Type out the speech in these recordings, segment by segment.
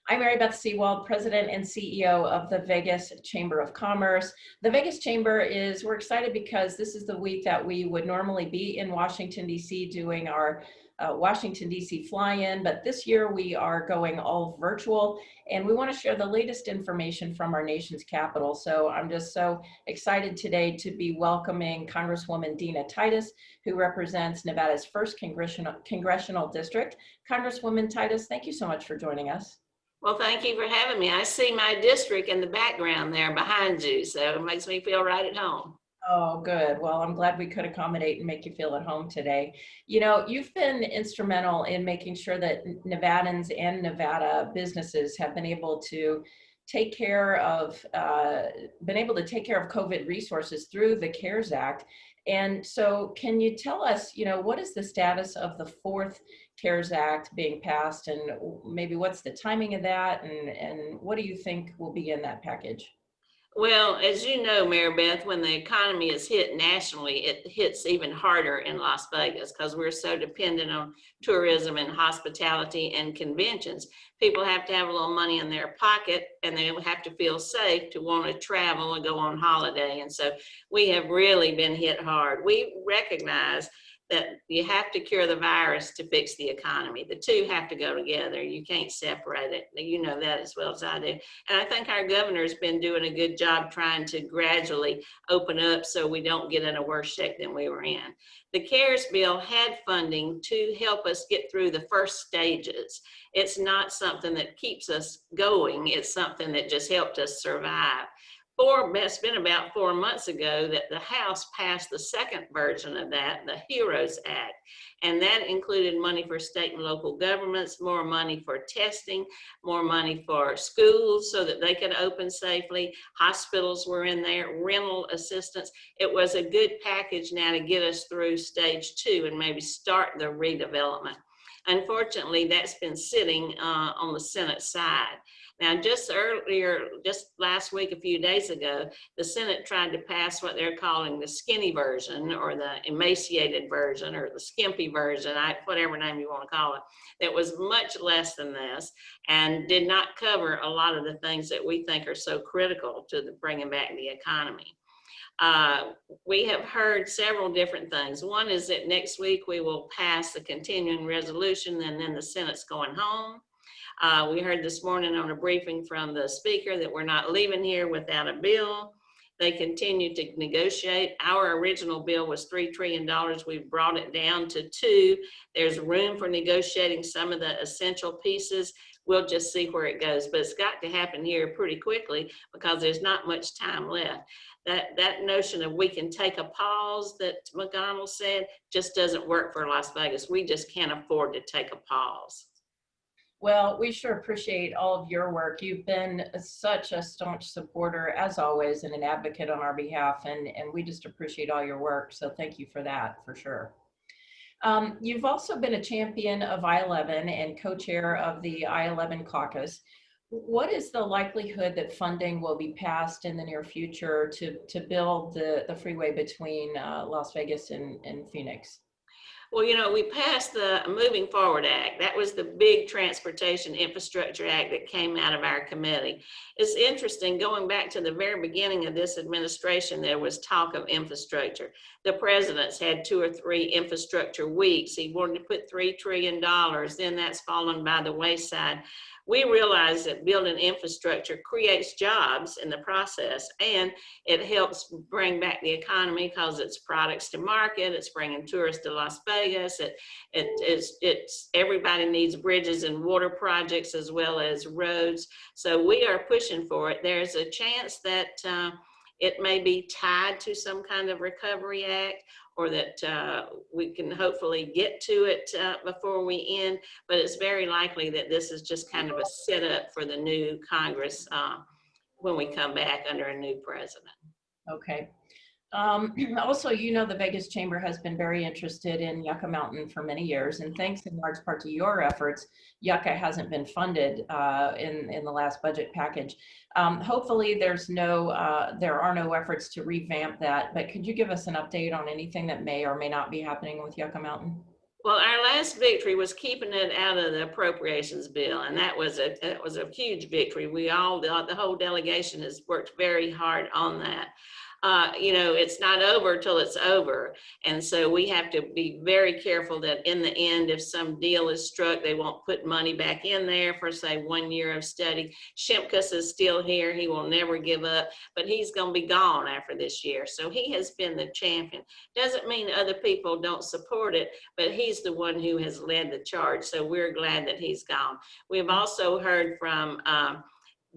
I'm Mary Beth Sewald, President and CEO of the Vegas Chamber of Commerce. The Vegas Chamber we're excited because this is the week that we would normally be in Washington, D.C. doing our Washington, D.C. fly-in, but this year we are going all virtual, and we want to share the latest information from our nation's capital. So I'm just so excited today to be welcoming Congresswoman Dina Titus, who represents Nevada's 1st Congressional District. Congresswoman Titus, thank you so much for joining us. Well, thank you for having me. I see my district in the background there behind you, so it makes me feel right at home. Oh, good. Well, I'm glad we could accommodate and make you feel at home today. You know, you've been instrumental in making sure that Nevadans and Nevada businesses have been able to take care of COVID resources through the CARES Act. And so can you tell us, what is the status of the 4th CARES Act being passed, and maybe what's the timing of that, and what do you think will be in that package? Well, as you know, Mary Beth, when the economy is hit nationally, it hits even harder in Las Vegas because we're so dependent on tourism and hospitality and conventions. People have to have a little money in their pocket, and they have to feel safe to want to travel and go on holiday. And so we have really been hit hard. We recognize that you have to cure the virus to fix the economy. The two have to go together. You can't separate it. You know that as well as I do. And I think our governor's been doing a good job trying to gradually open up so we don't get in a worse shape than we were in. The CARES bill had funding to help us get through the first stages. It's not something that keeps us going. It's something that just helped us survive. It's been about 4 months ago that the House passed the second version of that, the HEROES Act. And that included money for state and local governments, more money for testing, more money for schools so that they could open safely. Hospitals were in there, rental assistance. It was a good package now to get us through stage 2 and maybe start the redevelopment. Unfortunately, that's been sitting on the Senate side. Now, just last week, a few days ago, the Senate tried to pass what they're calling the skinny version, or the emaciated version, or the skimpy version, whatever name you want to call it, that was much less than this and did not cover a lot of the things that we think are so critical to bringing back the economy. We have heard several different things. One is that next week we will pass the continuing resolution, and then the Senate's going home. We heard this morning on a briefing from the speaker that we're not leaving here without a bill. They continue to negotiate. Our original bill was $3 trillion. We've brought it down to 2. There's room for negotiating some of the essential pieces. We'll just see where it goes, but it's got to happen here pretty quickly because there's not much time left. That notion of we can take a pause that McConnell said just doesn't work for Las Vegas. We just can't afford to take a pause. Well, we sure appreciate all of your work. You've been such a staunch supporter, as always, and an advocate on our behalf, and we just appreciate all your work. So thank you for that, for sure. You've also been a champion of I-11 and co-chair of the I-11 caucus. What is the likelihood that funding will be passed in the near future to build the freeway between Las Vegas and Phoenix? Well, you know, we passed the Moving Forward Act. That was the big transportation infrastructure act that came out of our committee. It's interesting, going back to the very beginning of this administration, there was talk of infrastructure. The president's had 2 or 3 infrastructure weeks. He wanted to put $3 trillion, then that's fallen by the wayside. We realize that building infrastructure creates jobs in the process, and it helps bring back the economy because it's products to market, it's bringing tourists to Las Vegas, it's everybody needs bridges and water projects as well as roads. So we are pushing for it. There's a chance that it may be tied to some kind of recovery act, or that we can hopefully get to it before we end, but it's very likely that this is just kind of a setup for the new Congress when we come back under a new president. Okay. Also, the Vegas Chamber has been very interested in Yucca Mountain for many years, and thanks in large part to your efforts, Yucca hasn't been funded in the last budget package. Hopefully there are no efforts to revamp that, but could you give us an update on anything that may or may not be happening with Yucca Mountain? Well, our last victory was keeping it out of the appropriations bill, and that was a huge victory. The whole delegation has worked very hard on that. You know, it's not over till it's over. And so we have to be very careful that in the end, if some deal is struck, they won't put money back in there for, say, 1 year of study. Shimkus is still here. He will never give up, but he's going to be gone after this year. So he has been the champion. Doesn't mean other people don't support it, but he's the one who has led the charge. So we're glad that he's gone. We've also heard from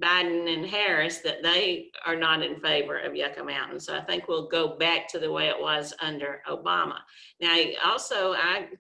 Biden and Harris that they are not in favor of Yucca Mountain. So I think we'll go back to the way it was under Obama. Now, also,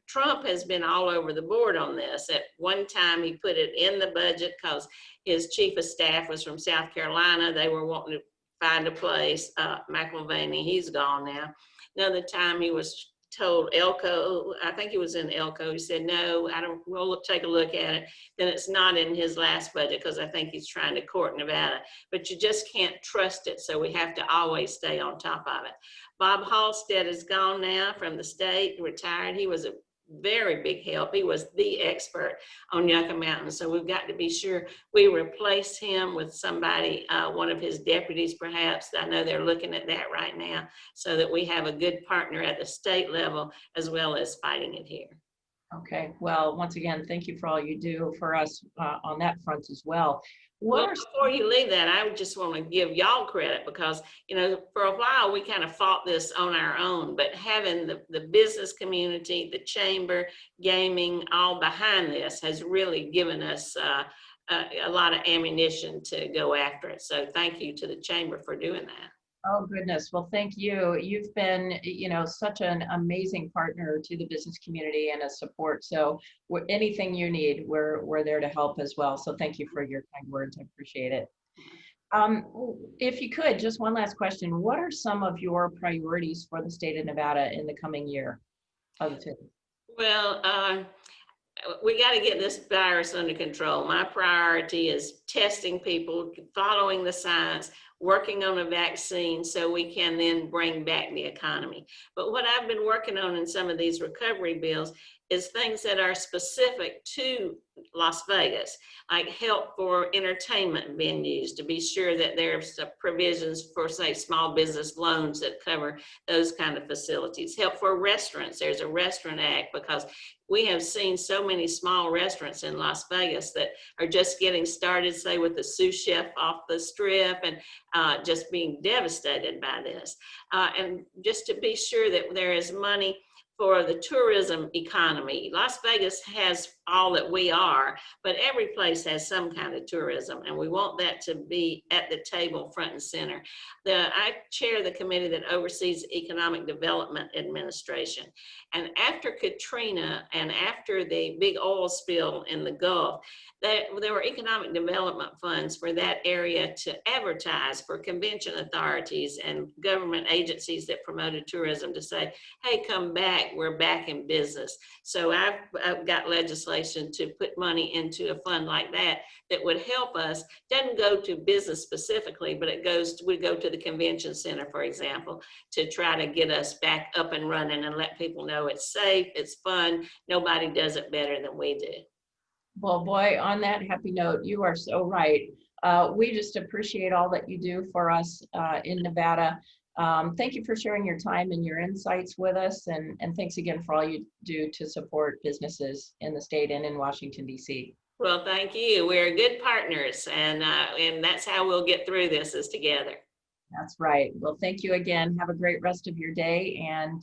Trump has been all over the board on this. At one time, he put it in the budget because his chief of staff was from South Carolina. They were wanting to find a place. McElvaney, he's gone now. Another time he was told Elko, I think he was in Elko, he said, no, we'll take a look at it. Then it's not in his last budget because I think he's trying to court Nevada, but you just can't trust it. So we have to always stay on top of it. Bob Halstead is gone now from the state, retired. He was a very big help. He was the expert on Yucca Mountain. So we've got to be sure we replace him with somebody, one of his deputies perhaps. I know they're looking at that right now so that we have a good partner at the state level as well as fighting it here. Okay. Well, once again, thank you for all you do for us on that front as well. Well, before you leave that, I would just want to give y'all credit because, you know, for a while we kind of fought this on our own, but having the business community, the chamber, gaming, all behind this has really given us a lot of ammunition to go after it. So thank you to the chamber for doing that. Oh, goodness. Well, thank you. You've been, you know, such an amazing partner to the business community and a support. So anything you need, we're there to help as well. So thank you for your kind words. I appreciate it. If you could, just one last question. What are some of your priorities for the state of Nevada in the coming year? Well, we got to get this virus under control. My priority is testing people, following the science, working on a vaccine so we can then bring back the economy. But what I've been working on in some of these recovery bills is things that are specific to Las Vegas, like help for entertainment venues, to be sure that there's provisions for, say, small business loans that cover those kind of facilities. Help for restaurants. There's a restaurant act because we have seen so many small restaurants in Las Vegas that are just getting started, say, with the sous chef off the strip and just being devastated by this. And just to be sure that there is money for the tourism economy. Las Vegas has all that we are, but every place has some kind of tourism, and we want that to be at the table front and center. I chair the committee that oversees Economic Development Administration. And after Katrina and after the big oil spill in the Gulf, there were economic development funds for that area to advertise for convention authorities and government agencies that promoted tourism to say, hey, come back, we're back in business. So I've got legislation to put money into a fund like that that would help us. Doesn't go to business specifically, but we go to the convention center, for example, to try to get us back up and running and let people know it's safe, it's fun. Nobody does it better than we do. Well, boy, on that happy note, you are so right. We just appreciate all that you do for us in Nevada. Thank you for sharing your time and your insights with us. And thanks again for all you do to support businesses in the state and in Washington, D.C. Well, thank you. We're good partners, and that's how we'll get through this is together. That's right. Well, thank you again. Have a great rest of your day. And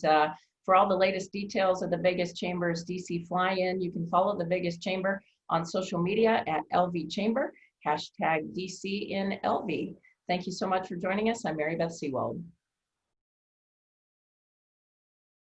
for all the latest details of the Vegas Chamber's DC Fly-In, you can follow the Vegas Chamber on social media at LV Chamber, #DC in LV. Thank you so much for joining us. I'm Mary Beth Sewald.